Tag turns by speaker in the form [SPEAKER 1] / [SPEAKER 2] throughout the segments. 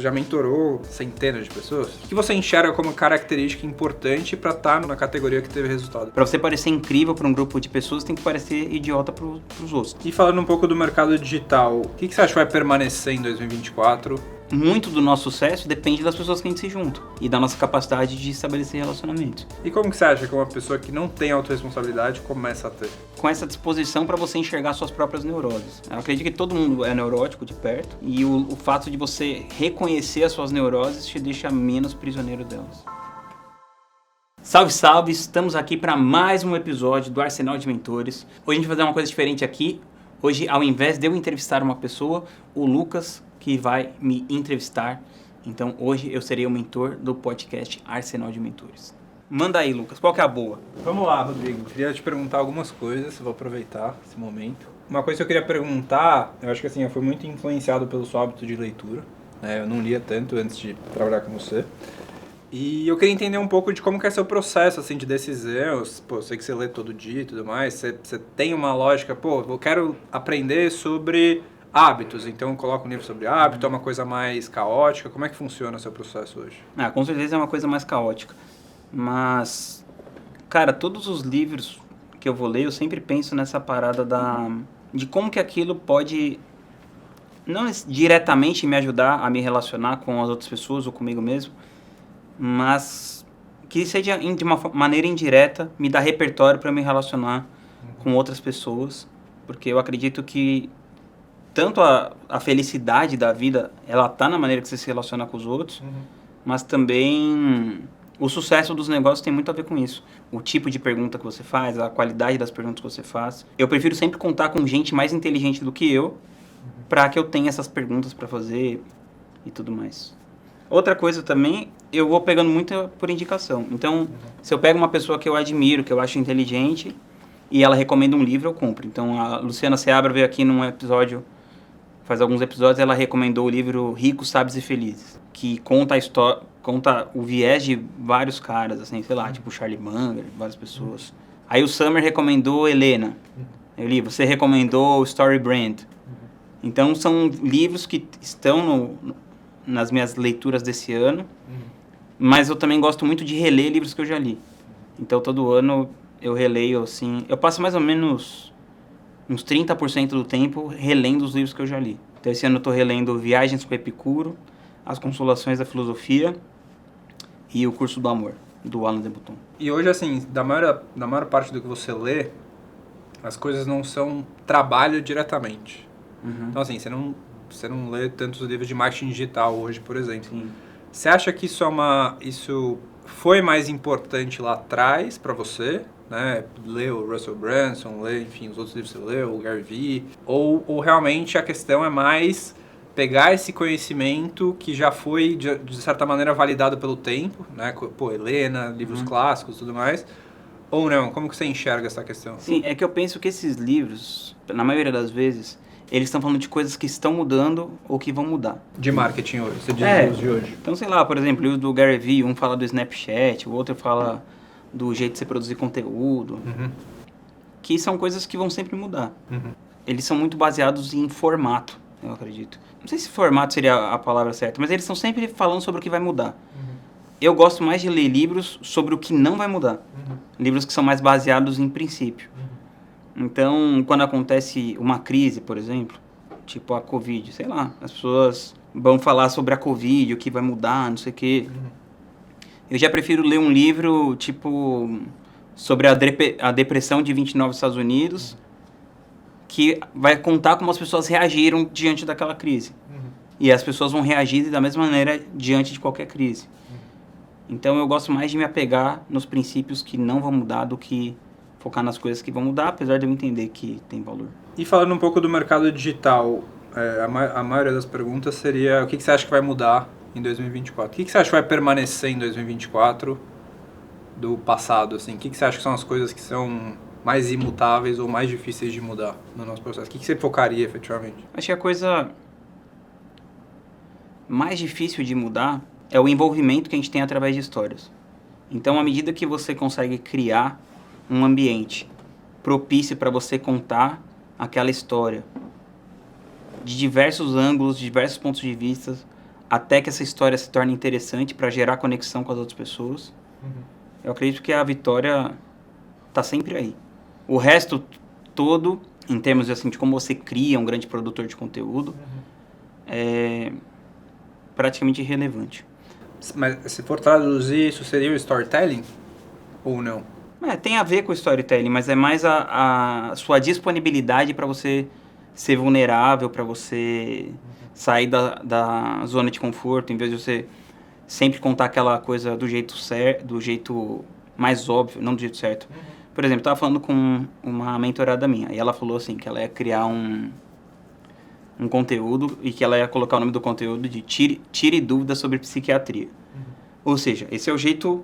[SPEAKER 1] você já mentorou centenas de pessoas. O que você enxerga como característica importante para estar na categoria que teve resultado?
[SPEAKER 2] Para você parecer incrível para um grupo de pessoas, tem que parecer idiota para os outros.
[SPEAKER 1] E falando um pouco do mercado digital, o que você acha que vai permanecer em 2024?
[SPEAKER 2] Muito do nosso sucesso depende das pessoas que a gente se junta e da nossa capacidade de estabelecer relacionamentos.
[SPEAKER 1] E como que você acha que uma pessoa que não tem autorresponsabilidade começa a ter?
[SPEAKER 2] Com essa disposição para você enxergar suas próprias neuroses. Eu acredito que todo mundo é neurótico de perto e o fato de você reconhecer as suas neuroses te deixa menos prisioneiro delas. Salve, salve! Estamos aqui para mais um episódio do Arsenal de Mentores. Hoje a gente vai fazer uma coisa diferente aqui. Hoje, ao invés de eu entrevistar uma pessoa, o Lucas que vai me entrevistar. Então, hoje eu serei o mentor do podcast Arsenal de Mentores. Manda aí, Lucas, qual que é a boa?
[SPEAKER 1] Vamos lá, Rodrigo. Queria te perguntar algumas coisas, vou aproveitar esse momento. Uma coisa que eu queria perguntar, eu acho que assim, eu fui muito influenciado pelo seu hábito de leitura. Eu não lia tanto antes de trabalhar com você. E eu queria entender um pouco de como que é seu processo, assim, de decisão. Pô, eu sei que você lê todo dia e tudo mais. Você tem uma lógica, pô, eu quero aprender sobre hábitos, então eu coloco um livro sobre hábito, é uma coisa mais caótica. Como é que funciona o seu processo hoje?
[SPEAKER 2] Com certeza é uma coisa mais caótica. Mas, cara, todos os livros que eu vou ler, eu sempre penso nessa parada de como que aquilo pode, não diretamente me ajudar a me relacionar com as outras pessoas ou comigo mesmo, mas que seja de uma maneira indireta, me dá repertório para me relacionar com outras pessoas, porque eu acredito que tanto a felicidade da vida, ela tá na maneira que você se relaciona com os outros, mas também o sucesso dos negócios tem muito a ver com isso. O tipo de pergunta que você faz, a qualidade das perguntas que você faz. Eu prefiro sempre contar com gente mais inteligente do que eu, para que eu tenha essas perguntas para fazer e tudo mais. Outra coisa também, eu vou pegando muito por indicação. Então, se eu pego uma pessoa que eu admiro, que eu acho inteligente, e ela recomenda um livro, eu compro. Então, a Luciana Seabra veio aqui num episódio, faz alguns episódios, ela recomendou o livro Ricos, Sábios e Felizes, que conta a história, conta o viés de vários caras, assim, sei lá, tipo Charlie Munger, várias pessoas. Aí o Summer recomendou Helena. Eu li, você recomendou Story Brand. Então, são livros que estão nas minhas leituras desse ano, mas eu também gosto muito de reler livros que eu já li. Então, todo ano eu releio, assim, eu passo mais ou menos uns 30% do tempo relendo os livros que eu já li. Então, esse ano eu tô relendo Viagens com Epicuro, As Consolações da Filosofia e O Curso do Amor, do Alain de Botton.
[SPEAKER 1] E hoje, assim, da maior parte do que você lê, as coisas não são trabalho diretamente. Então, assim, você não lê tantos livros de marketing digital hoje, por exemplo.
[SPEAKER 2] Sim.
[SPEAKER 1] Você acha que isso foi mais importante lá atrás para você? Né? Ler o Russell Brunson, ler, enfim, os outros livros que você leu, o Gary Vee, ou realmente a questão é mais pegar esse conhecimento que já foi, de certa maneira, validado pelo tempo, né? Pô, Helena, livros clássicos e tudo mais, ou não? Como que você enxerga essa questão?
[SPEAKER 2] Sim, é que eu penso que esses livros, na maioria das vezes, eles estão falando de coisas que estão mudando ou que vão mudar.
[SPEAKER 1] De marketing hoje, você diz os de hoje.
[SPEAKER 2] Então, sei lá, por exemplo, o livro do Gary Vee, um fala do Snapchat, o outro fala do jeito de você produzir conteúdo, que são coisas que vão sempre mudar. Eles são muito baseados em formato, eu acredito. Não sei se formato seria a palavra certa, mas eles estão sempre falando sobre o que vai mudar. Eu gosto mais de ler livros sobre o que não vai mudar. Livros que são mais baseados em princípio. Então, quando acontece uma crise, por exemplo, tipo a Covid, sei lá, as pessoas vão falar sobre a Covid, o que vai mudar, não sei o quê. Eu já prefiro ler um livro, tipo, sobre a depressão de 29 nos Estados Unidos, que vai contar como as pessoas reagiram diante daquela crise. E as pessoas vão reagir da mesma maneira diante de qualquer crise. Então, eu gosto mais de me apegar nos princípios que não vão mudar do que focar nas coisas que vão mudar, apesar de eu entender que tem valor.
[SPEAKER 1] E falando um pouco do mercado digital, a maioria das perguntas seria o que você acha que vai mudar em 2024? O que você acha que vai permanecer em 2024 do passado? Assim? O que você acha que são as coisas que são mais imutáveis ou mais difíceis de mudar no nosso processo? O que você focaria efetivamente?
[SPEAKER 2] Acho que a coisa mais difícil de mudar é o envolvimento que a gente tem através de histórias. Então, à medida que você consegue criar um ambiente propício para você contar aquela história de diversos ângulos, de diversos pontos de vista, até que essa história se torne interessante para gerar conexão com as outras pessoas. Eu acredito que a vitória tá sempre aí. O resto todo, em termos assim, de como você cria um grande produtor de conteúdo, é praticamente irrelevante.
[SPEAKER 1] Mas se for traduzir, isso seria o storytelling? Ou não?
[SPEAKER 2] Tem a ver com o storytelling, mas é mais a sua disponibilidade para você ser vulnerável, para você sair da zona de conforto, em vez de você sempre contar aquela coisa do jeito certo, do jeito mais óbvio, não do jeito certo. Por exemplo, eu estava falando com uma mentorada minha, e ela falou assim, que ela ia criar um conteúdo e que ela ia colocar o nome do conteúdo de Tire dúvidas sobre psiquiatria. Ou seja, esse é o jeito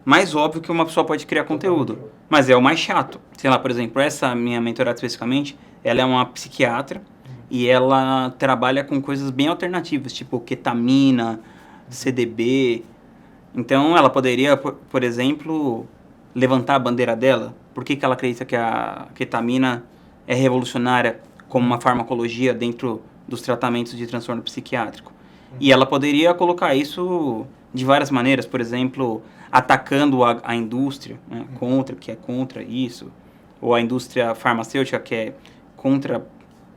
[SPEAKER 2] mais óbvio que uma pessoa pode criar conteúdo, mas é o mais chato. Sei lá, por exemplo, essa minha mentorada especificamente, ela é uma psiquiatra e ela trabalha com coisas bem alternativas, tipo ketamina, CDB. Então, ela poderia, por exemplo, levantar a bandeira dela. Por que ela acredita que a ketamina é revolucionária como uma farmacologia dentro dos tratamentos de transtorno psiquiátrico? E ela poderia colocar isso de várias maneiras, por exemplo, atacando a indústria, né, que é contra isso, ou a indústria farmacêutica, que é contra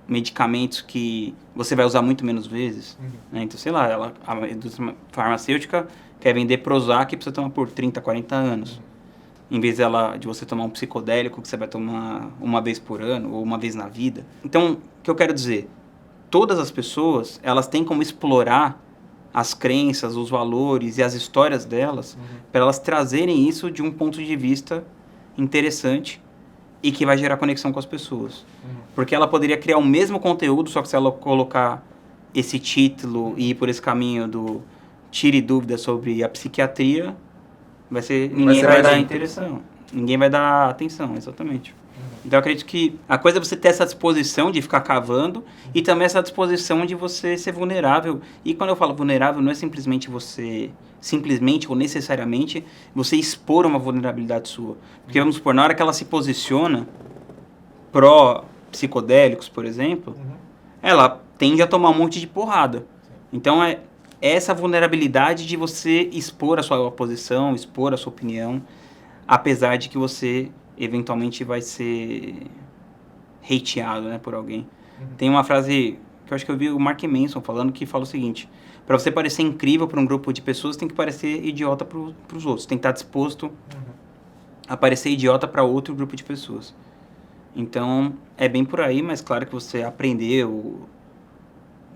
[SPEAKER 2] medicamentos que você vai usar muito menos vezes. Né? Então, sei lá, a indústria farmacêutica quer vender Prozac para você tomar por 30, 40 anos. Em vez de você tomar um psicodélico que você vai tomar uma vez por ano ou uma vez na vida. Então, o que eu quero dizer? Todas as pessoas, elas têm como explorar as crenças, os valores e as histórias delas para elas trazerem isso de um ponto de vista interessante e que vai gerar conexão com as pessoas. Porque ela poderia criar o mesmo conteúdo, só que se ela colocar esse título e ir por esse caminho do Tire dúvidas sobre a psiquiatria, ninguém vai dar atenção. Ninguém vai dar atenção, exatamente. Então eu acredito que a coisa é você ter essa disposição de ficar cavando e também essa disposição de você ser vulnerável. E quando eu falo vulnerável, não é simplesmente ou necessariamente, você expor uma vulnerabilidade sua. Porque vamos supor, na hora que ela se posiciona pró-psicodélicos, por exemplo, ela tende a tomar um monte de porrada. Então é essa vulnerabilidade de você expor a sua posição, expor a sua opinião, apesar de que você eventualmente vai ser hateado, né, por alguém. Tem uma frase que eu acho que eu vi o Mark Manson falando, que fala o seguinte: para você parecer incrível para um grupo de pessoas, tem que parecer idiota para os outros. Tem que estar disposto a parecer idiota para outro grupo de pessoas. Então, é bem por aí, mas claro que você aprender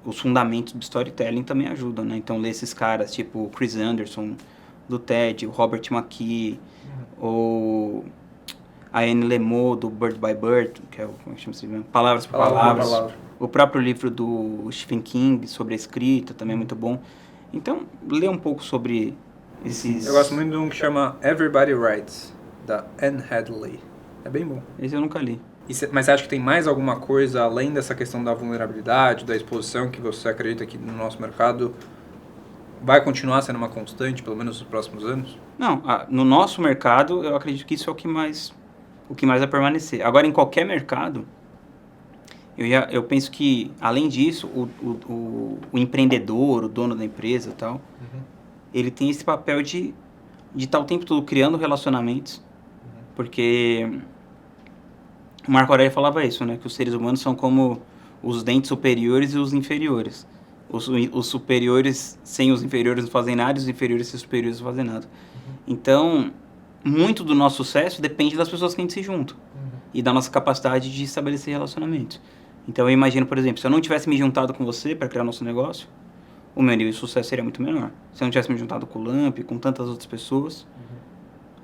[SPEAKER 2] os fundamentos do storytelling também ajudam, né? Então, ler esses caras, tipo o Chris Anderson, do TED, o Robert McKee, ou a Anne Lemot, do Bird by Bird, que é o, como chama-se mesmo? Palavras por Palavras. O próprio livro do Stephen King sobre a escrita também é muito bom. Então, lê um pouco sobre esses...
[SPEAKER 1] Eu gosto muito de um que chama Everybody Writes, da Anne Hadley. É bem bom.
[SPEAKER 2] Esse eu nunca li.
[SPEAKER 1] Mas você acha que tem mais alguma coisa, além dessa questão da vulnerabilidade, da exposição, que você acredita que no nosso mercado vai continuar sendo uma constante, pelo menos nos próximos anos?
[SPEAKER 2] Não, no nosso mercado, eu acredito que isso é o que mais vai permanecer. Agora, em qualquer mercado, eu penso que, além disso, o empreendedor, o dono da empresa e tal, ele tem esse papel de estar o tempo todo criando relacionamentos, porque o Marco Aurélio falava isso, né? Que os seres humanos são como os dentes superiores e os inferiores. Os superiores sem os inferiores não fazem nada, e os inferiores sem os superiores não fazem nada. Então, muito do nosso sucesso depende das pessoas que a gente se junta e da nossa capacidade de estabelecer relacionamentos. Então, eu imagino, por exemplo, se eu não tivesse me juntado com você para criar nosso negócio, o meu nível de sucesso seria muito menor. Se eu não tivesse me juntado com o Lamp, com tantas outras pessoas,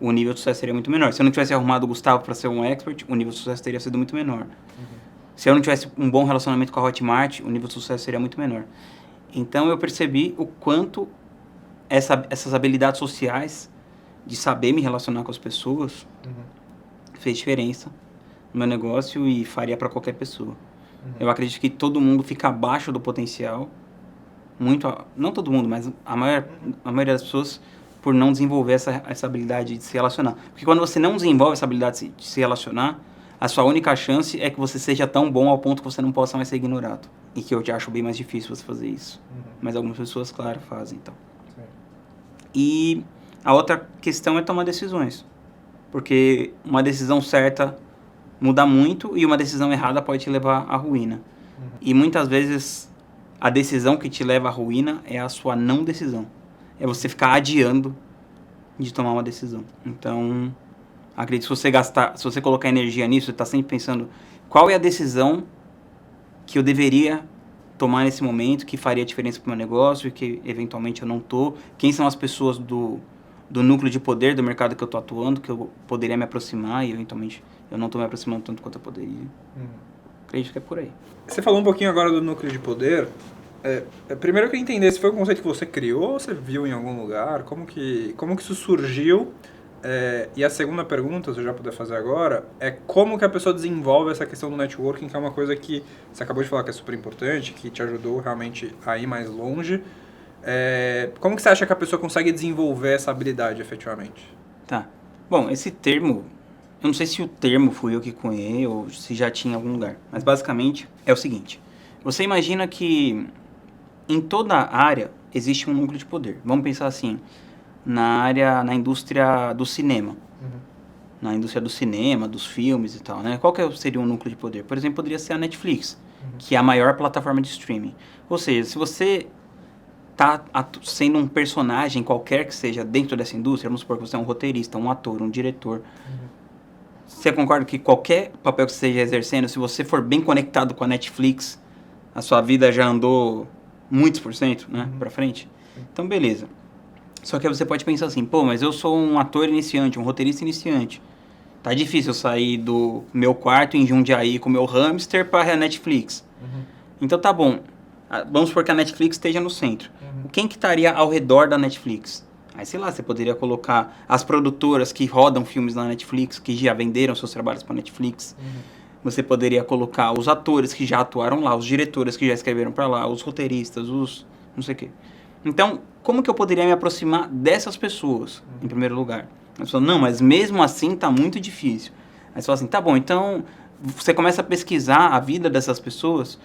[SPEAKER 2] o nível de sucesso seria muito menor. Se eu não tivesse arrumado o Gustavo para ser um expert, o nível de sucesso teria sido muito menor. Se eu não tivesse um bom relacionamento com a Hotmart, o nível de sucesso seria muito menor. Então, eu percebi o quanto essas habilidades sociais de saber me relacionar com as pessoas fez diferença no meu negócio e faria para qualquer pessoa. Eu acredito que todo mundo fica abaixo do potencial, não todo mundo, mas a maioria das pessoas, por não desenvolver essa habilidade de se relacionar. Porque quando você não desenvolve essa habilidade de se relacionar, a sua única chance é que você seja tão bom ao ponto que você não possa mais ser ignorado. E que eu te acho bem mais difícil você fazer isso. Mas algumas pessoas, claro, fazem, então. Sim. E a outra questão é tomar decisões. Porque uma decisão certa muda muito e uma decisão errada pode te levar à ruína. E muitas vezes a decisão que te leva à ruína é a sua não decisão. É você ficar adiando de tomar uma decisão. Então, acredito que se você colocar energia nisso, você está sempre pensando qual é a decisão que eu deveria tomar nesse momento, que faria diferença para o meu negócio e que eventualmente eu não estou. Quem são as pessoas do núcleo de poder do mercado que eu estou atuando, que eu poderia me aproximar e eventualmente eu não estou me aproximando tanto quanto eu poderia. Acredito que é por aí.
[SPEAKER 1] Você falou um pouquinho agora do núcleo de poder. Primeiro eu queria entender se foi um conceito que você criou ou você viu em algum lugar, como que isso surgiu. E a segunda pergunta, se eu já puder fazer agora, é como que a pessoa desenvolve essa questão do networking, que é uma coisa que você acabou de falar que é super importante, que te ajudou realmente a ir mais longe. Como que você acha que a pessoa consegue desenvolver essa habilidade efetivamente?
[SPEAKER 2] Tá. Bom, esse termo, eu não sei se o termo fui eu que cunhei ou se já tinha em algum lugar, mas basicamente é o seguinte. Você imagina que em toda área existe um núcleo de poder. Vamos pensar assim, na indústria do cinema. Na indústria do cinema, dos filmes e tal, né? Qual que seria um núcleo de poder? Por exemplo, poderia ser a Netflix, que é a maior plataforma de streaming. Ou seja, se você está sendo um personagem qualquer que seja dentro dessa indústria, vamos supor que você é um roteirista, um ator, um diretor. Você concorda que qualquer papel que você esteja exercendo, se você for bem conectado com a Netflix, a sua vida já andou muitos %, né, pra frente? Então, beleza. Só que aí você pode pensar assim, pô, mas eu sou um ator iniciante, um roteirista iniciante. Tá difícil eu sair do meu quarto em Jundiaí com o meu hamster para a Netflix. Então tá bom, vamos supor que a Netflix esteja no centro. Quem que estaria ao redor da Netflix? Aí, sei lá, você poderia colocar as produtoras que rodam filmes na Netflix, que já venderam seus trabalhos para a Netflix. Você poderia colocar os atores que já atuaram lá, os diretores que já escreveram para lá, os roteiristas, os não sei o quê. Então, como que eu poderia me aproximar dessas pessoas, em primeiro lugar? Aí você fala, não, mas mesmo assim tá muito difícil. Aí você fala assim, tá bom, então você começa a pesquisar a vida dessas pessoas,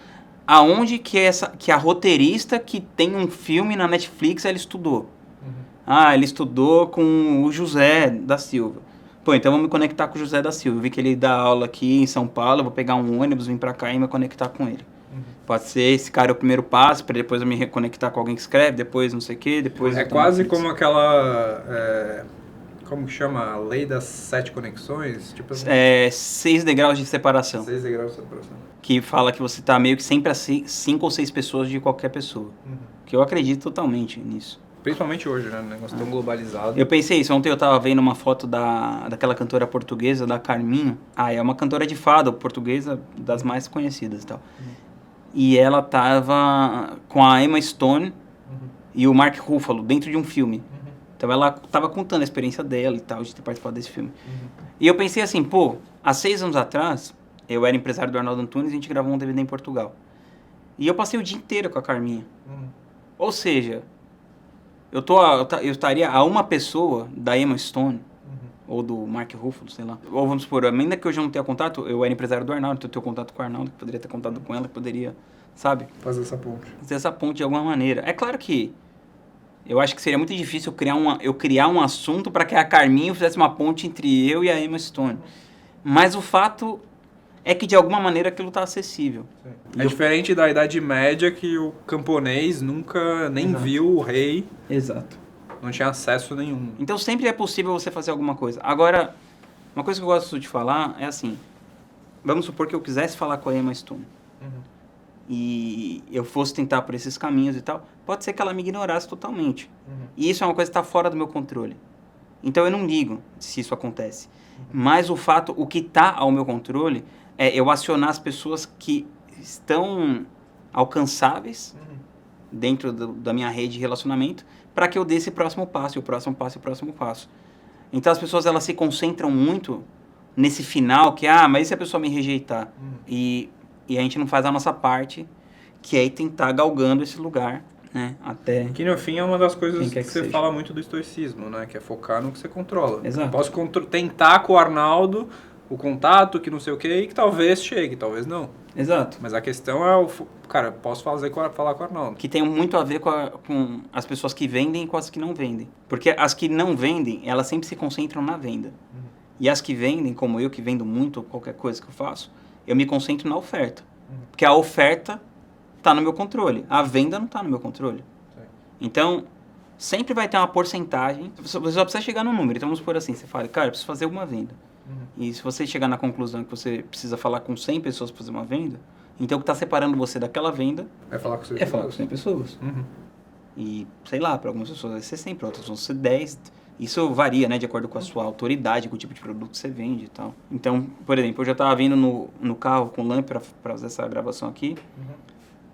[SPEAKER 2] aonde que a roteirista que tem um filme na Netflix, ela estudou. Ele estudou com o José da Silva. Pô, então eu vou me conectar com o José da Silva. Eu vi que ele dá aula aqui em São Paulo, eu vou pegar um ônibus, vir pra cá e me conectar com ele. Pode ser esse cara é o primeiro passo, para depois eu me reconectar com alguém que escreve, depois não sei o quê, depois...
[SPEAKER 1] É quase como aquela... como que chama? A lei das 7 conexões? Tipo assim,
[SPEAKER 2] 6 degraus de separação.
[SPEAKER 1] 6 degraus de separação.
[SPEAKER 2] Que fala que você tá meio que sempre a 5 ou 6 pessoas de qualquer pessoa. Que eu acredito totalmente nisso.
[SPEAKER 1] Principalmente hoje, né? Um negócio tão globalizado.
[SPEAKER 2] Eu pensei isso. Ontem eu tava vendo uma foto daquela cantora portuguesa, da Carminho. É uma cantora de fado portuguesa, das mais conhecidas e tal. E ela tava com a Emma Stone e o Mark Ruffalo dentro de um filme. Então ela tava contando a experiência dela e tal, de ter participado desse filme. E eu pensei assim, pô, há 6 anos atrás, eu era empresário do Arnaldo Antunes e a gente gravou um DVD em Portugal. E eu passei o dia inteiro com a Carminha. Ou seja... Eu estaria a uma pessoa da Emma Stone, ou do Mark Ruffalo, sei lá. Ou vamos supor, ainda que hoje eu não tenha contato, eu era empresário do Arnaldo, então eu tenho contato com o Arnaldo, que poderia ter contato com ela, que poderia, sabe?
[SPEAKER 1] Fazer essa ponte.
[SPEAKER 2] Fazer essa ponte de alguma maneira. É claro que eu acho que seria muito difícil eu criar um assunto para que a Carminho fizesse uma ponte entre eu e a Emma Stone. Mas o fato é que de alguma maneira aquilo está acessível.
[SPEAKER 1] É diferente da Idade Média, que o camponês nunca nem viu o rei.
[SPEAKER 2] Exato.
[SPEAKER 1] Não tinha acesso nenhum.
[SPEAKER 2] Então sempre é possível você fazer alguma coisa. Agora, uma coisa que eu gosto de falar é assim, vamos supor que eu quisesse falar com a Emma Stone. E eu fosse tentar por esses caminhos e tal, pode ser que ela me ignorasse totalmente. E isso é uma coisa que está fora do meu controle. Então eu não ligo se isso acontece. Mas o que está ao meu controle é eu acionar as pessoas que estão alcançáveis dentro da minha rede de relacionamento para que eu dê esse próximo passo, o próximo passo, o próximo passo. Então as pessoas elas se concentram muito nesse final que, mas e se a pessoa me rejeitar? E a gente não faz a nossa parte, que é tentar galgando esse lugar, né? Até...
[SPEAKER 1] Que no fim é uma das coisas que você
[SPEAKER 2] seja.
[SPEAKER 1] fala muito do estoicismo, né? Que é focar no que você controla.
[SPEAKER 2] Exato.
[SPEAKER 1] Eu posso tentar com o Arnaldo o contato, que não sei o que, e que talvez chegue, talvez não.
[SPEAKER 2] Exato.
[SPEAKER 1] Mas a questão é, cara, posso falar com a Arnaldo.
[SPEAKER 2] Que tem muito a ver com as pessoas que vendem e com as que não vendem. Porque as que não vendem, elas sempre se concentram na venda. E as que vendem, como eu, que vendo muito qualquer coisa que eu faço, eu me concentro na oferta. Porque a oferta está no meu controle. A venda não está no meu controle. Então, sempre vai ter uma porcentagem. Você só precisa chegar no número. Então, vamos supor assim, você fala, cara, eu preciso fazer uma venda. E se você chegar na conclusão que você precisa falar com 100 pessoas para fazer uma venda, então o que está separando você daquela venda
[SPEAKER 1] é falar com 100
[SPEAKER 2] pessoas. Falar com 100 pessoas. E, sei lá, para algumas pessoas vai ser 100, para outras vão ser 10. Isso varia, né, de acordo com a sua autoridade, com o tipo de produto que você vende e tal. Então, por exemplo, eu já estava vindo no carro com o Lamp para fazer essa gravação aqui.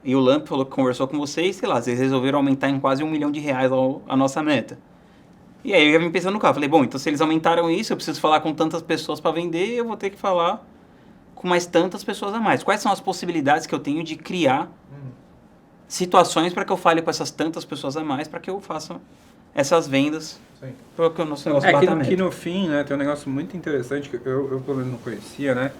[SPEAKER 2] E o Lamp falou que conversou com vocês, sei lá, vocês resolveram aumentar em quase R$1 milhão a nossa meta. E aí eu já vim pensando no carro, falei, bom, então se eles aumentaram isso, eu preciso falar com tantas pessoas para vender, eu vou ter que falar com mais tantas pessoas a mais. Quais são as possibilidades que eu tenho de criar situações para que eu fale com essas tantas pessoas a mais, para que eu faça essas vendas? Sim. Porque o nosso negócio
[SPEAKER 1] que no fim, né, tem um negócio muito interessante que eu pelo menos não conhecia, né?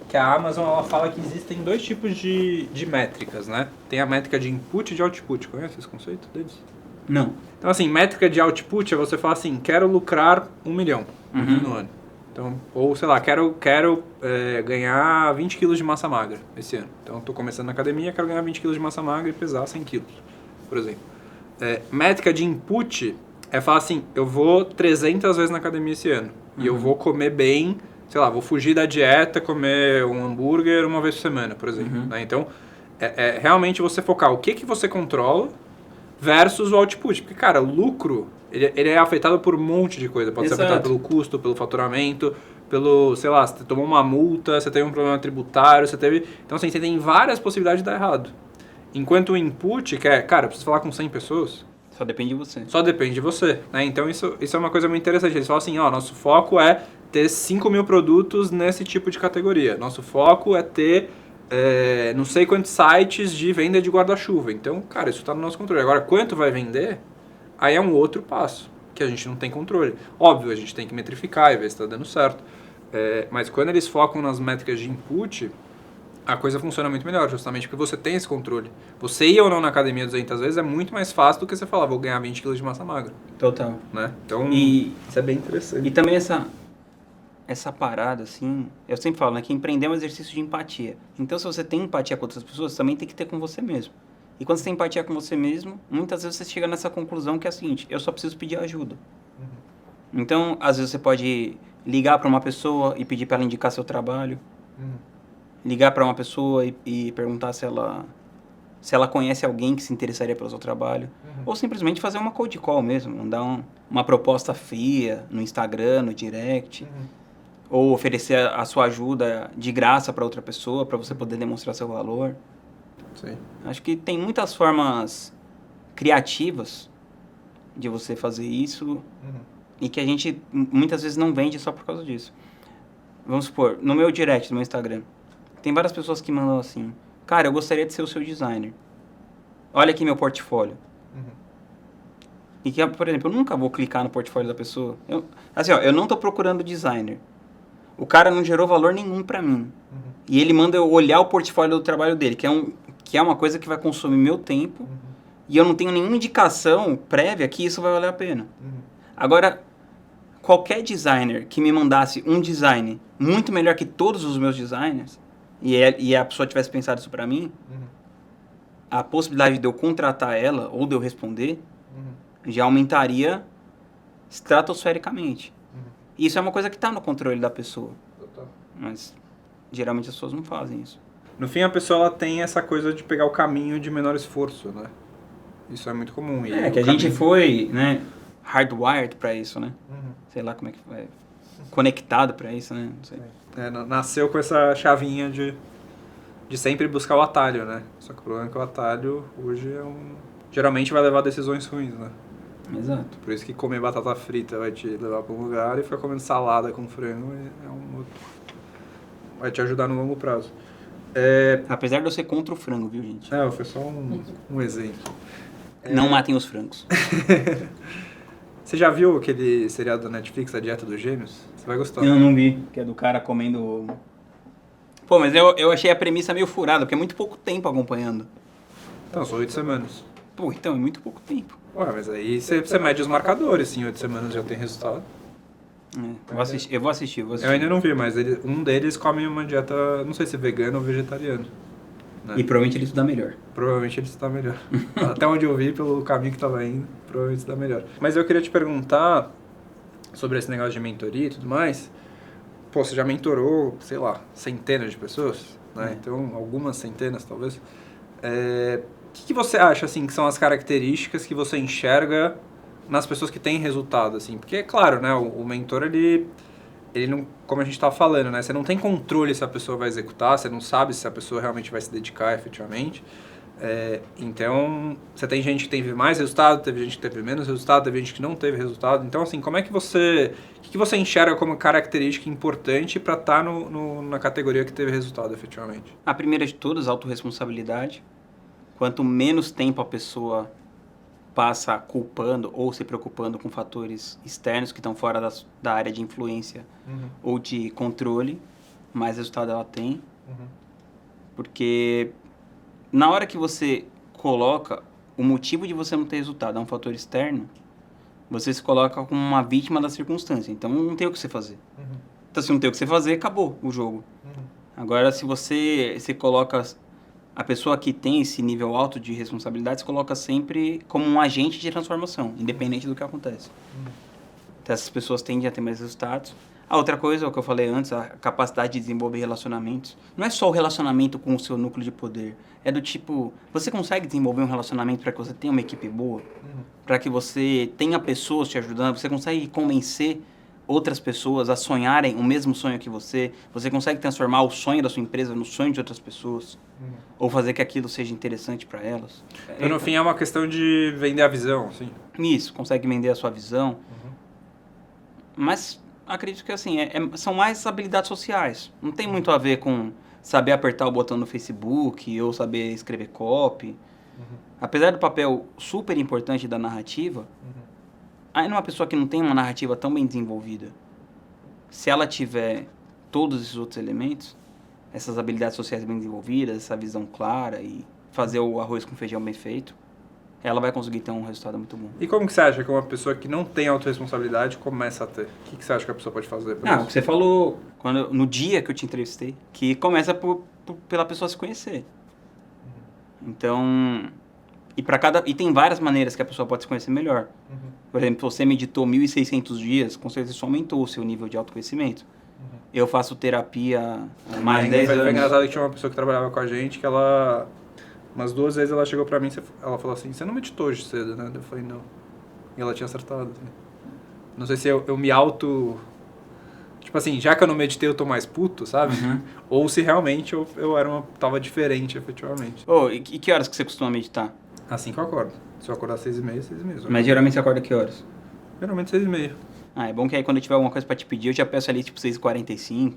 [SPEAKER 1] Que a Amazon, ela fala que existem 2 tipos de métricas, né? Tem a métrica de input e de output. Conhece esse conceito deles?
[SPEAKER 2] Não.
[SPEAKER 1] Então, assim, métrica de output é você falar assim, quero lucrar 1 milhão no ano. Então, ou, sei lá, quero ganhar 20 quilos de massa magra esse ano. Então, estou começando na academia, quero ganhar 20 quilos de massa magra e pesar 100 quilos, por exemplo. Métrica de input é falar assim, eu vou 300 vezes na academia esse ano. E eu vou comer bem, sei lá, vou fugir da dieta, comer um hambúrguer uma vez por semana, por exemplo. Né? Então, realmente você focar o que você controla versus o output. Porque, cara, o lucro, ele é afetado por um monte de coisa. Pode ser afetado pelo custo, pelo faturamento, pelo, sei lá, você tomou uma multa, você teve um problema tributário, você teve... Então, assim, você tem várias possibilidades de dar errado. Enquanto o input, que é, cara, eu preciso falar com 100 pessoas...
[SPEAKER 2] Só depende de você.
[SPEAKER 1] Só depende de você, né? Então, isso é uma coisa muito interessante. Eles falam assim, nosso foco é ter 5 mil produtos nesse tipo de categoria. Nosso foco é ter... não sei quantos sites de venda de guarda-chuva. Então, cara, isso está no nosso controle. Agora, quanto vai vender, aí é um outro passo, que a gente não tem controle. Óbvio, a gente tem que metrificar e ver se está dando certo. Mas quando eles focam nas métricas de input, a coisa funciona muito melhor, justamente porque você tem esse controle. Você ir ou não na academia 200 vezes é muito mais fácil do que você falar, vou ganhar 20 kg de massa magra.
[SPEAKER 2] Total.
[SPEAKER 1] Né? Então, isso é bem interessante.
[SPEAKER 2] E também essa parada, assim, eu sempre falo, né, que empreender é um exercício de empatia. Então, se você tem empatia com outras pessoas, você também tem que ter com você mesmo. E quando você tem empatia com você mesmo, muitas vezes você chega nessa conclusão que é a seguinte, eu só preciso pedir ajuda. Então, às vezes você pode ligar para uma pessoa e pedir para ela indicar seu trabalho. Ligar para uma pessoa e perguntar se ela conhece alguém que se interessaria pelo seu trabalho. Ou simplesmente fazer uma cold call mesmo, mandar uma proposta fria no Instagram, no direct. Ou oferecer a sua ajuda de graça para outra pessoa, para você poder demonstrar seu valor.
[SPEAKER 1] Sim.
[SPEAKER 2] Acho que tem muitas formas criativas de você fazer isso e que a gente muitas vezes não vende só por causa disso. Vamos supor, no meu direct, no meu Instagram, tem várias pessoas que mandam assim, cara, eu gostaria de ser o seu designer. Olha aqui meu portfólio. E que, por exemplo, eu nunca vou clicar no portfólio da pessoa. Eu não estou procurando designer. O cara não gerou valor nenhum para mim. E ele manda eu olhar o portfólio do trabalho dele, que é uma coisa que vai consumir meu tempo. E eu não tenho nenhuma indicação prévia que isso vai valer a pena. Agora, qualquer designer que me mandasse um design muito melhor que todos os meus designers, e a pessoa tivesse pensado isso pra mim, a possibilidade de eu contratar ela ou de eu responder já aumentaria estratosfericamente. Isso é uma coisa que está no controle da pessoa.
[SPEAKER 1] Total.
[SPEAKER 2] Mas geralmente as pessoas não fazem isso.
[SPEAKER 1] No fim, a pessoa ela tem essa coisa de pegar o caminho de menor esforço, né? Isso é muito comum.
[SPEAKER 2] E que a gente foi, né, hardwired para isso, né? Sei lá como é que foi. Conectado para isso, né? Não sei.
[SPEAKER 1] Nasceu com essa chavinha de sempre buscar o atalho, né? Só que o problema é que o atalho hoje geralmente vai levar a decisões ruins, né?
[SPEAKER 2] Exato.
[SPEAKER 1] Por isso que comer batata frita vai te levar para um lugar e ficar comendo salada com frango vai te ajudar no longo prazo.
[SPEAKER 2] Apesar de eu ser contra o frango, viu, gente?
[SPEAKER 1] Foi só um exemplo.
[SPEAKER 2] Não matem os frangos.
[SPEAKER 1] Você já viu aquele seriado da Netflix, A Dieta dos Gêmeos? Você vai gostar.
[SPEAKER 2] Eu não vi, que é do cara comendo... Pô, mas eu achei a premissa meio furada, porque é muito pouco tempo acompanhando.
[SPEAKER 1] Então, são 8 semanas.
[SPEAKER 2] Pô, então é muito pouco tempo.
[SPEAKER 1] Ué, mas aí você mede os marcadores, em 8 semanas já tem resultado.
[SPEAKER 2] Eu vou assistir.
[SPEAKER 1] Eu ainda não vi, mas um deles come uma dieta, não sei se vegana ou vegetariana. Né?
[SPEAKER 2] E provavelmente ele estudar melhor.
[SPEAKER 1] Provavelmente ele está melhor. Até onde eu vi, pelo caminho que estava indo, provavelmente está melhor. Mas eu queria te perguntar sobre esse negócio de mentoria e tudo mais. Pô, você já mentorou, sei lá, centenas de pessoas, né? Então, algumas centenas, talvez. O que você acha, assim, que são as características que você enxerga nas pessoas que têm resultado, assim? Porque, claro, né, o mentor, ele não, como a gente estava falando, né, você não tem controle se a pessoa vai executar, você não sabe se a pessoa realmente vai se dedicar efetivamente. Então, você tem gente que teve mais resultado, teve gente que teve menos resultado, teve gente que não teve resultado. Então, assim, como é que você... O que você enxerga como característica importante para estar na categoria que teve resultado efetivamente?
[SPEAKER 2] A primeira de todas, autorresponsabilidade. Quanto menos tempo a pessoa passa culpando ou se preocupando com fatores externos que estão fora da área de influência ou de controle, mais resultado ela tem. Porque na hora que você coloca o motivo de você não ter resultado é um fator externo, você se coloca como uma vítima da circunstância. Então não tem o que você fazer. Então se não tem o que você fazer, acabou o jogo. Agora se você coloca... A pessoa que tem esse nível alto de responsabilidade se coloca sempre como um agente de transformação, independente do que acontece. Então, essas pessoas tendem a ter mais resultados. A outra coisa, o que eu falei antes, a capacidade de desenvolver relacionamentos. Não é só o relacionamento com o seu núcleo de poder. É do tipo, você consegue desenvolver um relacionamento para que você tenha uma equipe boa? Para que você tenha pessoas te ajudando? Você consegue convencer outras pessoas a sonharem o mesmo sonho que você? Você consegue transformar o sonho da sua empresa no sonho de outras pessoas? Ou fazer que aquilo seja interessante para elas?
[SPEAKER 1] Então, no fim, é uma questão de vender a visão, assim.
[SPEAKER 2] Isso, consegue vender a sua visão. Mas acredito que, assim, são mais habilidades sociais. Não tem muito a ver com saber apertar o botão no Facebook ou saber escrever copy. Apesar do papel super importante da narrativa, ainda uma pessoa que não tem uma narrativa tão bem desenvolvida, se ela tiver todos esses outros elementos, essas habilidades sociais bem desenvolvidas, essa visão clara e fazer o arroz com feijão bem feito, ela vai conseguir ter um resultado muito bom.
[SPEAKER 1] E como que você acha que uma pessoa que não tem autorresponsabilidade começa a ter? O que você acha que a pessoa pode fazer por isso?
[SPEAKER 2] O que você falou no dia que eu te entrevistei, que começa pela pessoa se conhecer. Então, e tem várias maneiras que a pessoa pode se conhecer melhor. Por exemplo, você meditou 1.600 dias, com certeza isso aumentou o seu nível de autoconhecimento. Eu faço terapia há mais de 10 anos.
[SPEAKER 1] Foi engraçado que tinha uma pessoa que trabalhava com a gente, que ela... Umas 2 vezes ela chegou pra mim, ela falou assim, você não meditou hoje cedo, né? Eu falei, não. E ela tinha acertado. Assim. Não sei se eu me auto... Tipo assim, já que eu não meditei, eu tô mais puto, sabe? Ou se realmente eu tava diferente, efetivamente.
[SPEAKER 2] E que horas que você costuma meditar?
[SPEAKER 1] Assim que eu acordo. Se eu acordar 6h30, 6h30.
[SPEAKER 2] Mas geralmente você acorda que horas?
[SPEAKER 1] Geralmente 6h30.
[SPEAKER 2] É bom que aí quando eu tiver alguma coisa pra te pedir, eu já peço ali tipo 6h45.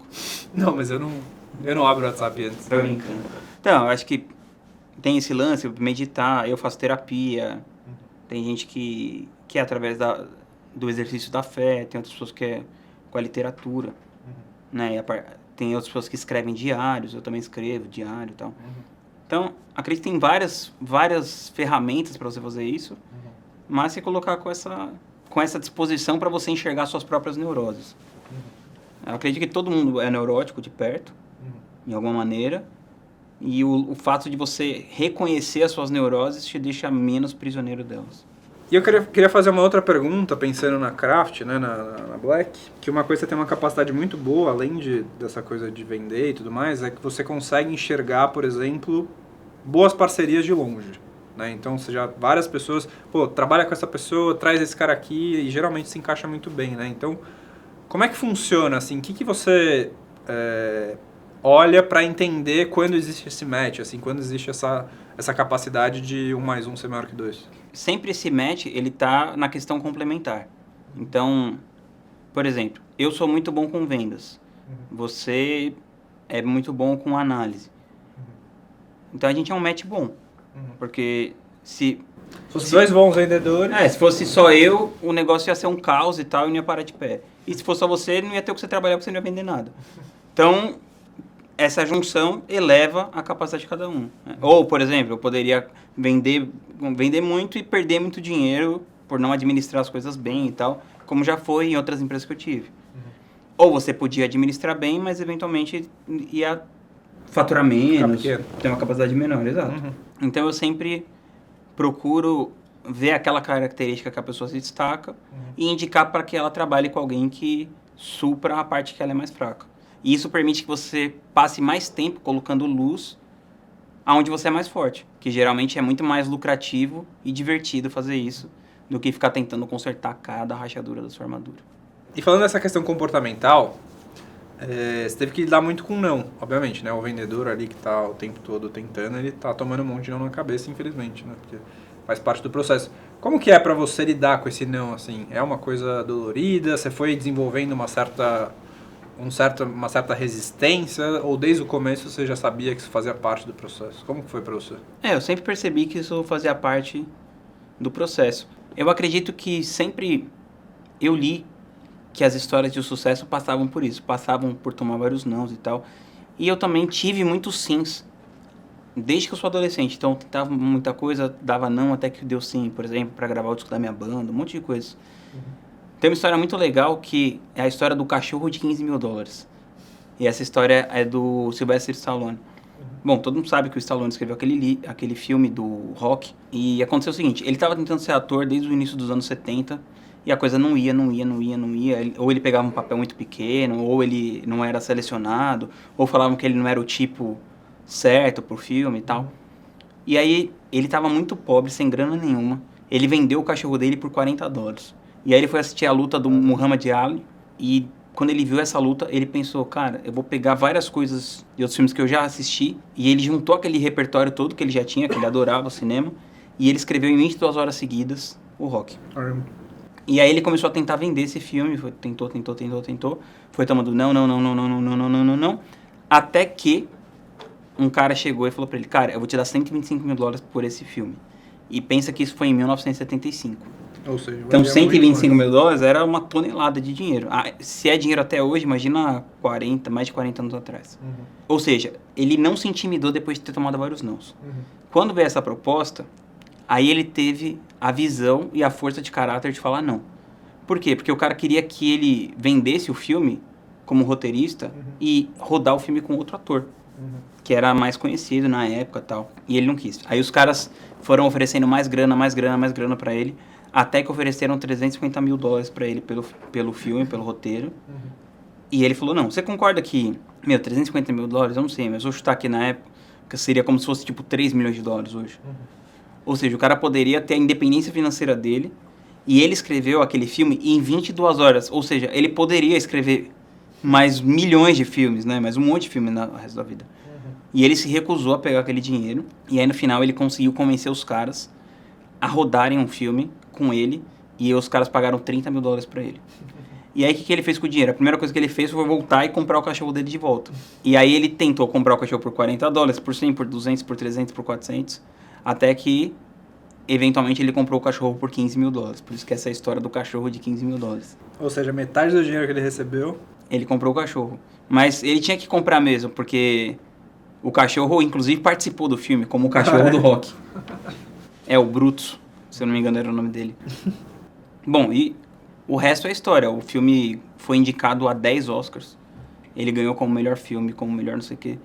[SPEAKER 1] Não, mas eu não abro o WhatsApp antes.
[SPEAKER 2] Tô brincando. Então, eu acho que tem esse lance, meditar, eu faço terapia. Tem gente que é através do exercício da fé, tem outras pessoas que é com a literatura. Né? Tem outras pessoas que escrevem diários, eu também escrevo diário e tal. Então, acredito que tem várias ferramentas para você fazer isso, mas você colocar com essa disposição para você enxergar suas próprias neuroses. Eu acredito que todo mundo é neurótico de perto, de alguma maneira, e o fato de você reconhecer as suas neuroses te deixa menos prisioneiro delas.
[SPEAKER 1] E eu queria fazer uma outra pergunta, pensando na Craft, né, na Black, que uma coisa que você tem uma capacidade muito boa, além dessa coisa de vender e tudo mais, é que você consegue enxergar, por exemplo, boas parcerias de longe. Né? Então, várias pessoas, trabalha com essa pessoa, traz esse cara aqui e geralmente se encaixa muito bem. Né? Então, como é que funciona? Assim, o que você olha para entender quando existe esse match, assim, quando existe essa capacidade de 1 mais 1 ser maior que 2?
[SPEAKER 2] Sempre esse match, ele tá na questão complementar. Então, por exemplo, eu sou muito bom com vendas. Você é muito bom com análise. Então, a gente é um match bom. Porque se
[SPEAKER 1] Os dois bons vendedores.
[SPEAKER 2] Se fosse só eu, o negócio ia ser um caos e tal, e não ia parar de pé. E se fosse só você, não ia ter o que você trabalhar, porque você não ia vender nada. Então, essa junção eleva a capacidade de cada um. Né? Ou, por exemplo, eu poderia vender muito e perder muito dinheiro por não administrar as coisas bem e tal, como já foi em outras empresas que eu tive. Ou você podia administrar bem, mas eventualmente ia faturar menos, ter uma capacidade menor, exato. Então eu sempre procuro ver aquela característica que a pessoa se destaca e indicar para que ela trabalhe com alguém que supra a parte que ela é mais fraca. E isso permite que você passe mais tempo colocando luz aonde você é mais forte, que geralmente é muito mais lucrativo e divertido fazer isso do que ficar tentando consertar cada rachadura da sua armadura.
[SPEAKER 1] E falando dessa questão comportamental, você teve que lidar muito com não, obviamente, né? O vendedor ali que tá o tempo todo tentando, ele tá tomando um monte de não na cabeça, infelizmente, né? Porque faz parte do processo. Como que é pra você lidar com esse não, assim? É uma coisa dolorida? Você foi desenvolvendo uma certa resistência? Ou desde o começo você já sabia que isso fazia parte do processo? Como que foi pra você?
[SPEAKER 2] Eu sempre percebi que isso fazia parte do processo. Eu acredito que sempre eu li que as histórias de sucesso passavam por isso, passavam por tomar vários nãos e tal. E eu também tive muitos sims, desde que eu sou adolescente. Então, eu tentava muita coisa, dava não, até que deu sim, por exemplo, para gravar o disco da minha banda, um monte de coisa. Tem uma história muito legal que é a história do cachorro de $15 mil. E essa história é do Sylvester Stallone. Bom, todo mundo sabe que o Stallone escreveu aquele filme do Rock. E aconteceu o seguinte, ele estava tentando ser ator desde o início dos anos 70, e a coisa não ia. Ou ele pegava um papel muito pequeno, ou ele não era selecionado, ou falavam que ele não era o tipo certo pro filme e tal. E aí, ele tava muito pobre, sem grana nenhuma. Ele vendeu o cachorro dele por $40. E aí ele foi assistir a luta do Muhammad Ali, e quando ele viu essa luta, ele pensou, cara, eu vou pegar várias coisas de outros filmes que eu já assisti, e ele juntou aquele repertório todo que ele já tinha, que ele adorava o cinema, e ele escreveu em 22 horas seguidas o Rock. E aí ele começou a tentar vender esse filme, tentou, foi tomando não, até que um cara chegou e falou pra ele, cara, eu vou te dar $125 mil por esse filme. E pensa que isso foi em 1975.
[SPEAKER 1] Ou seja,
[SPEAKER 2] então, $125 mil era uma tonelada de dinheiro. Se é dinheiro até hoje, imagina mais de 40 anos atrás. Ou seja, ele não se intimidou depois de ter tomado vários nãos. Quando veio essa proposta, aí ele teve a visão e a força de caráter de falar não. Por quê? Porque o cara queria que ele vendesse o filme como roteirista e rodar o filme com outro ator, que era mais conhecido na época e tal. E ele não quis. Aí os caras foram oferecendo mais grana pra ele, até que ofereceram $350 mil pra ele pelo filme, pelo roteiro. E ele falou, não, você concorda que, $350 mil, eu não sei, mas vou chutar aqui na época, seria como se fosse tipo $3 milhões hoje. Ou seja, o cara poderia ter a independência financeira dele, e ele escreveu aquele filme em 22 horas. Ou seja, ele poderia escrever mais milhões de filmes, né? Mais um monte de filme no resto da vida. E ele se recusou a pegar aquele dinheiro, e aí no final ele conseguiu convencer os caras a rodarem um filme com ele, e os caras pagaram $30 mil pra ele. E aí o que ele fez com o dinheiro? A primeira coisa que ele fez foi voltar e comprar o cachorro dele de volta. E aí ele tentou comprar o cachorro por $40, por 100, por 200, por 300, por 400, até que eventualmente ele comprou o cachorro por $15 mil. Por isso que essa é a história do cachorro de $15 mil.
[SPEAKER 1] Ou seja, metade do dinheiro que ele recebeu...
[SPEAKER 2] Ele comprou o cachorro. Mas ele tinha que comprar mesmo, porque o cachorro, inclusive, participou do filme, como o cachorro do Rock. É, o Brutus, se eu não me engano era o nome dele. Bom, e o resto é história. O filme foi indicado a 10 Oscars. Ele ganhou como melhor filme, como melhor não sei o quê.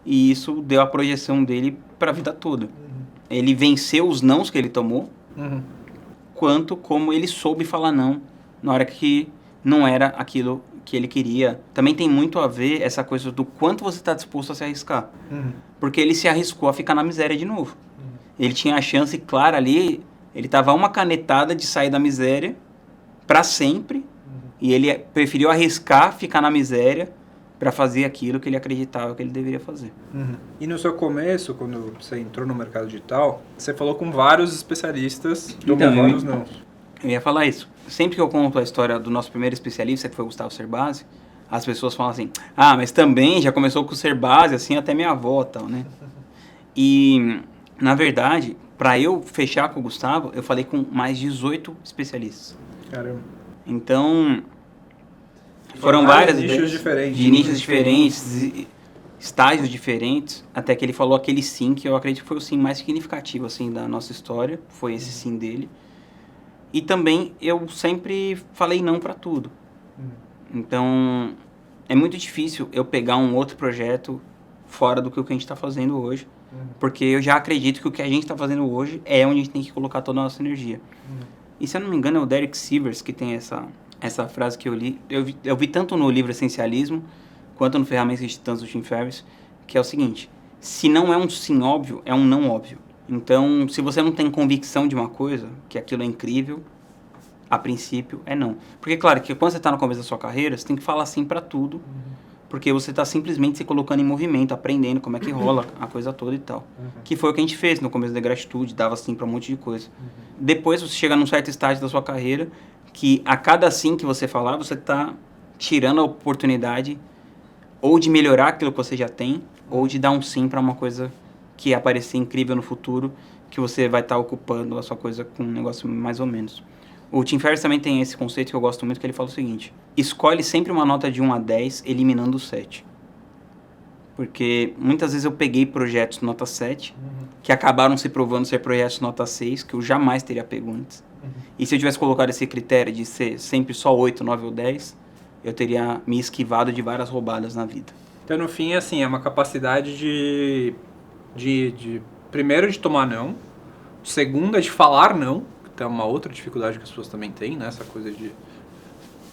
[SPEAKER 2] E isso deu a projeção dele pra vida toda. Ele venceu os nãos que ele tomou, quanto como ele soube falar não na hora que não era aquilo que ele queria. Também tem muito a ver essa coisa do quanto você está disposto a se arriscar. Porque ele se arriscou a ficar na miséria de novo. Ele tinha a chance clara ali, ele estava a uma canetada de sair da miséria para sempre, e ele preferiu arriscar ficar na miséria para fazer aquilo que ele acreditava que ele deveria fazer.
[SPEAKER 1] E no seu começo, quando você entrou no mercado digital, você falou com vários especialistas, tomou vários não.
[SPEAKER 2] Eu ia falar isso. Sempre que eu conto a história do nosso primeiro especialista, que foi o Gustavo Cerbasi, as pessoas falam assim, mas também já começou com o Cerbasi, assim, até minha avó, tal, né? E, na verdade, Para eu fechar com o Gustavo, eu falei com mais 18 especialistas.
[SPEAKER 1] Caramba.
[SPEAKER 2] Então, foram várias
[SPEAKER 1] nichos diferentes.
[SPEAKER 2] De nichos diferentes, estágios diferentes, até que ele falou aquele sim, que eu acredito que foi o sim mais significativo, assim, da nossa história, foi esse sim dele. E também, eu sempre falei não para tudo. Então, é muito difícil eu pegar um outro projeto fora do que o que a gente está fazendo hoje, porque eu já acredito que o que a gente está fazendo hoje é onde a gente tem que colocar toda a nossa energia. E se eu não me engano é o Derek Sivers que tem essa frase que eu li, eu vi tanto no livro Essencialismo, quanto no Ferramentas de Titãs do Tim Ferriss, que é o seguinte: se não é um sim óbvio, é um não óbvio. Então, se você não tem convicção de uma coisa, que aquilo é incrível, a princípio é não. Porque, claro, que quando você está no começo da sua carreira, você tem que falar sim para tudo, porque você está simplesmente se colocando em movimento, aprendendo como é que rola a coisa toda e tal. Que foi o que a gente fez no começo da Gratitude, dava sim para um monte de coisa. Depois você chega num certo estágio da sua carreira, que a cada sim que você falar, você está tirando a oportunidade ou de melhorar aquilo que você já tem, ou de dar um sim para uma coisa que aparecer incrível no futuro, que você vai estar ocupando a sua coisa com um negócio mais ou menos. O Tim Ferriss também tem esse conceito que eu gosto muito, que ele fala o seguinte: escolhe sempre uma nota de 1 a 10, eliminando o 7. Porque muitas vezes eu peguei projetos nota 7, que acabaram se provando ser projetos nota 6, que eu jamais teria pego antes. E se eu tivesse colocado esse critério de ser sempre só 8, 9 ou 10, eu teria me esquivado de várias roubadas na vida.
[SPEAKER 1] Então, no fim, assim, é uma capacidade primeiro, de tomar não. Segunda, de falar não. Que é uma outra dificuldade que as pessoas também têm, né? Essa coisa de...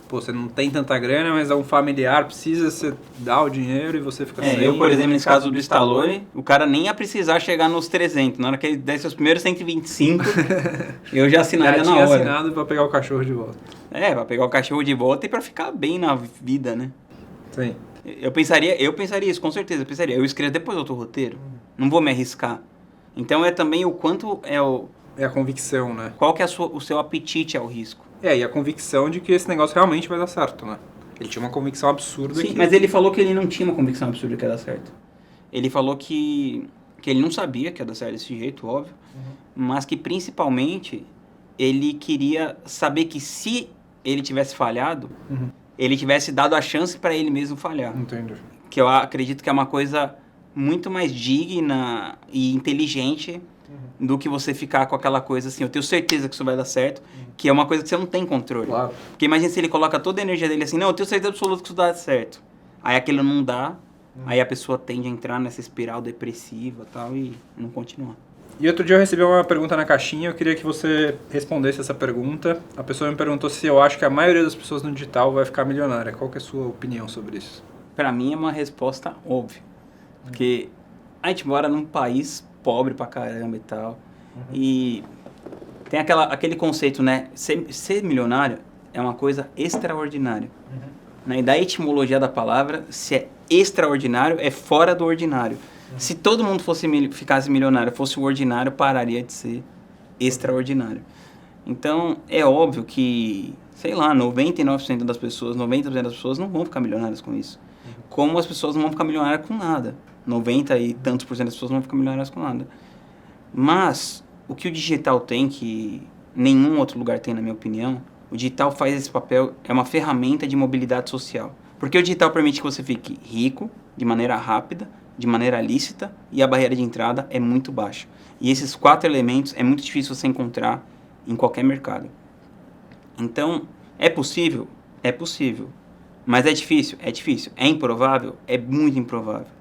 [SPEAKER 1] Pô, você não tem tanta grana, mas é um familiar, precisa você dar o dinheiro e você fica sem.
[SPEAKER 2] Eu, por exemplo, nesse caso do Stallone, o cara nem ia precisar chegar nos 300. Na hora que ele desse os primeiros 125, eu já assinaria na hora.
[SPEAKER 1] Já tinha assinado pra pegar o cachorro de volta.
[SPEAKER 2] Pra pegar o cachorro de volta e pra ficar bem na vida, né?
[SPEAKER 1] Sim.
[SPEAKER 2] Eu pensaria isso, com certeza. Eu escrevo depois outro roteiro. Não vou me arriscar. Então é também o quanto é o...
[SPEAKER 1] É a convicção, né?
[SPEAKER 2] Qual que é o seu apetite ao risco.
[SPEAKER 1] E a convicção de que esse negócio realmente vai dar certo, né? Ele tinha uma convicção absurda.
[SPEAKER 2] Sim, mas ele falou que ele não tinha uma convicção absurda que ia dar certo. Ele falou que ele não sabia que ia dar certo desse jeito, óbvio, mas que principalmente ele queria saber que se ele tivesse falhado, ele tivesse dado a chance para ele mesmo falhar.
[SPEAKER 1] Entendi.
[SPEAKER 2] Que eu acredito que é uma coisa muito mais digna e inteligente do que você ficar com aquela coisa assim, eu tenho certeza que isso vai dar certo, que é uma coisa que você não tem controle.
[SPEAKER 1] Claro.
[SPEAKER 2] Porque imagina se ele coloca toda a energia dele assim, não, eu tenho certeza absoluta que isso dá certo. Aí aquilo não dá, aí a pessoa tende a entrar nessa espiral depressiva e tal, e não continua.
[SPEAKER 1] E outro dia eu recebi uma pergunta na caixinha, eu queria que você respondesse essa pergunta. A pessoa me perguntou se eu acho que a maioria das pessoas no digital vai ficar milionária. Qual que é a sua opinião sobre isso?
[SPEAKER 2] Pra mim é uma resposta óbvia. Porque a gente mora num país pobre pra caramba e tal. E tem aquele conceito, né? Ser milionário é uma coisa extraordinária. Né? E da etimologia da palavra, se é extraordinário, é fora do ordinário. Se todo mundo ficasse milionário, fosse o ordinário, pararia de ser extraordinário. Então, é óbvio que, sei lá, 99% das pessoas, 90% das pessoas não vão ficar milionárias com isso. Como as pessoas não vão ficar milionárias com nada. 90 e tantos por cento das pessoas não vão ficar milionárias com nada. Mas, o que o digital tem, que nenhum outro lugar tem, na minha opinião, o digital faz esse papel, é uma ferramenta de mobilidade social. Porque o digital permite que você fique rico, de maneira rápida, de maneira lícita, e a barreira de entrada é muito baixa. E esses 4 elementos é muito difícil você encontrar em qualquer mercado. Então, é possível? É possível. Mas é difícil? É difícil. É improvável? É muito improvável.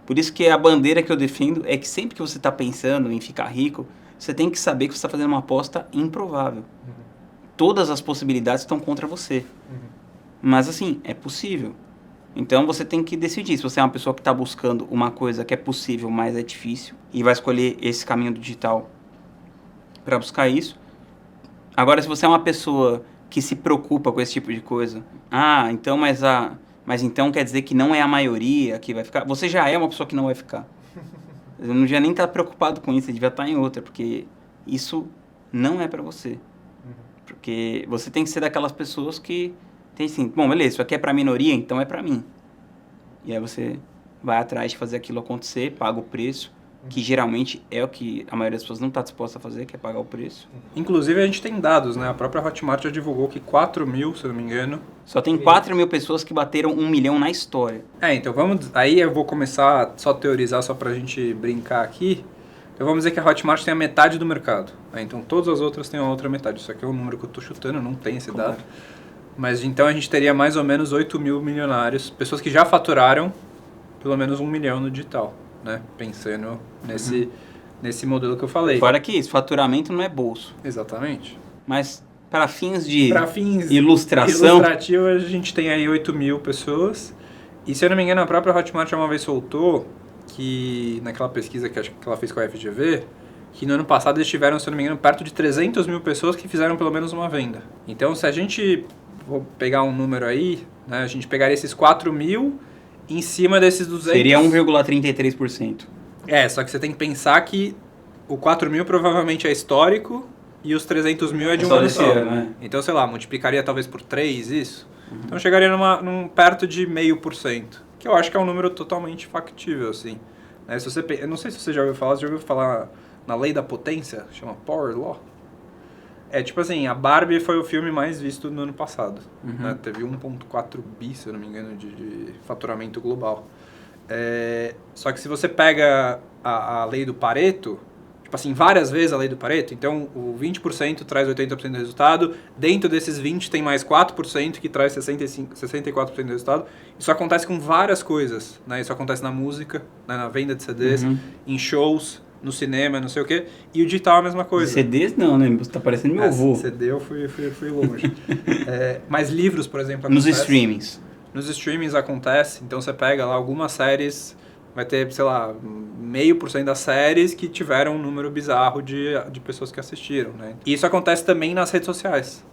[SPEAKER 2] Por isso que a bandeira que eu defendo é que sempre que você está pensando em ficar rico, você tem que saber que você está fazendo uma aposta improvável. Todas as possibilidades estão contra você. Mas assim, é possível. Então você tem que decidir se você é uma pessoa que está buscando uma coisa que é possível, mas é difícil, e vai escolher esse caminho do digital para buscar isso. Agora, se você é uma pessoa que se preocupa com esse tipo de coisa, então, mas então quer dizer que não é a maioria que vai ficar. Você já é uma pessoa que não vai ficar. Eu não devia nem estar preocupado com isso, você devia estar em outra, porque isso não é para você. Porque você tem que ser daquelas pessoas que tem assim, bom, beleza, isso aqui é para a minoria, então é para mim. E aí você vai atrás de fazer aquilo acontecer, paga o preço, que geralmente é o que a maioria das pessoas não está disposta a fazer, que é pagar o preço.
[SPEAKER 1] Inclusive a gente tem dados, né? A própria Hotmart já divulgou que 4 mil, se eu não me engano.
[SPEAKER 2] Só tem 4 mil pessoas que bateram 1 milhão na história.
[SPEAKER 1] Então vamos... Aí eu vou começar só a teorizar, só pra gente brincar aqui. Então vamos dizer que a Hotmart tem a metade do mercado, né? Então todas as outras têm a outra metade. Isso aqui é o número que eu tô chutando, não tem esse dado. Mas então a gente teria mais ou menos 8 mil milionários, pessoas que já faturaram pelo menos 1 milhão no digital, né? Pensando nesse modelo que eu falei.
[SPEAKER 2] Fora que isso, faturamento não é bolso.
[SPEAKER 1] Exatamente.
[SPEAKER 2] Mas para fins de
[SPEAKER 1] fins
[SPEAKER 2] ilustração,
[SPEAKER 1] ilustrativas, a gente tem aí 8 mil pessoas. E se eu não me engano, a própria Hotmart uma vez soltou que, naquela pesquisa que ela fez com a FGV, que no ano passado eles tiveram, se eu não me engano, perto de 300 mil pessoas que fizeram pelo menos uma venda. Então, se a gente, vou pegar um número aí, né, a gente pegaria esses 4 mil em cima desses 200...
[SPEAKER 2] seria 1,33%.
[SPEAKER 1] Só que você tem que pensar que o 4 mil provavelmente é histórico e os 300 mil é de um ano só.
[SPEAKER 2] Né?
[SPEAKER 1] Então, sei lá, multiplicaria talvez por 3 isso. Então, chegaria num perto de 0,5%, que eu acho que é um número totalmente factível, assim. Né? Se você, eu não sei se você já ouviu falar na lei da potência, chama Power Law. É tipo assim, a Barbie foi o filme mais visto no ano passado. Né? Teve 1,4 bi, se eu não me engano, de faturamento global. Só que se você pega a lei do Pareto, tipo assim, várias vezes a lei do Pareto, então o 20% traz 80% do resultado, dentro desses 20% tem mais 4% que traz 64% do resultado. Isso acontece com várias coisas, né? Isso acontece na música, né? Na venda de CDs, em shows, no cinema, não sei o quê. E o digital é a mesma coisa.
[SPEAKER 2] CDs não, né? Você tá parecendo meu avô.
[SPEAKER 1] CD eu fui longe. Mas livros, por exemplo,
[SPEAKER 2] acontece. Nos streamings.
[SPEAKER 1] Nos streamings acontece, então você pega lá algumas séries, vai ter, sei lá, 0,5% das séries que tiveram um número bizarro de pessoas que assistiram, né? E isso acontece também nas redes sociais.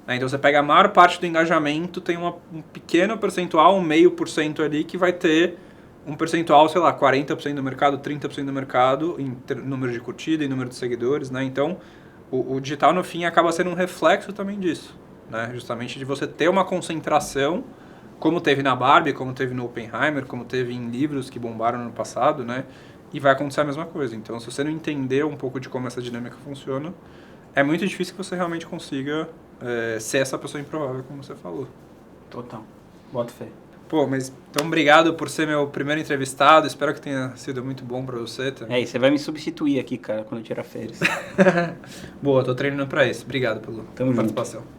[SPEAKER 1] Né? Então você pega a maior parte do engajamento, tem um pequeno percentual, 0,5% ali, que vai ter um percentual, sei lá, 40% do mercado, 30% do mercado, em número de curtida e número de seguidores, né? Então o digital, no fim, acaba sendo um reflexo também disso, né? Justamente de você ter uma concentração, como teve na Barbie, como teve no Oppenheimer, como teve em livros que bombaram no ano passado, né? E vai acontecer a mesma coisa. Então, se você não entender um pouco de como essa dinâmica funciona, é muito difícil que você realmente consiga ser essa pessoa improvável, como você falou.
[SPEAKER 2] Total. Bota fé.
[SPEAKER 1] Pô, mas então obrigado por ser meu primeiro entrevistado. Espero que tenha sido muito bom pra você também.
[SPEAKER 2] E você vai me substituir aqui, cara, quando eu tirar férias.
[SPEAKER 1] Boa, tô treinando pra isso. Obrigado pela participação.
[SPEAKER 2] Junto.